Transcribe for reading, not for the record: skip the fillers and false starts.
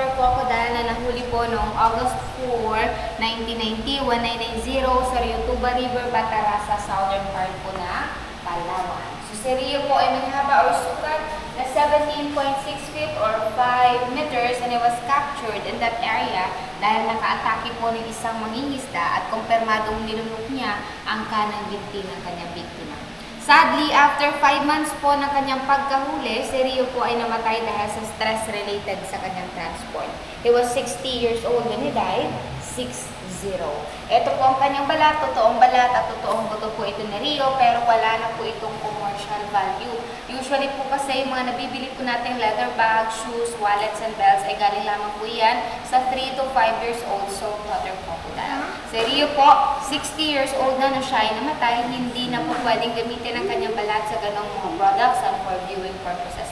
otter crocodile na nahuli po noong August 4, 1990, 1990 sa Riutuba River, Batarasa, southern part po na Palawan. So si Rio po ay may haba or sukat na 17.6 feet or 5 meters and it was captured in that area dahil naka-atake po ng isang mangingisda at kumpirmadong nilunok niya ang kanang binti ng kanyang biktima. Sadly, after 5 months po ng kanyang pagkahuli, si Rio po ay namatay dahil sa stress related sa kanyang transport. He was 60 years old when he died, 60. Ito po ang kanyang balat, totoong balat at totoong buto po ito ni Rio, pero wala na po itong commercial value. Usually po kasi yung mga nabibili po nating leather bag, shoes, wallets, and belts ay galing lamang po yan sa 3 to 5 years old saltwater crocodile. Si Rio po, 60 years old na nung siya ay namatay, hindi na po pwedeng gamitin ang kanyang balat sa ganong mga products and for viewing purposes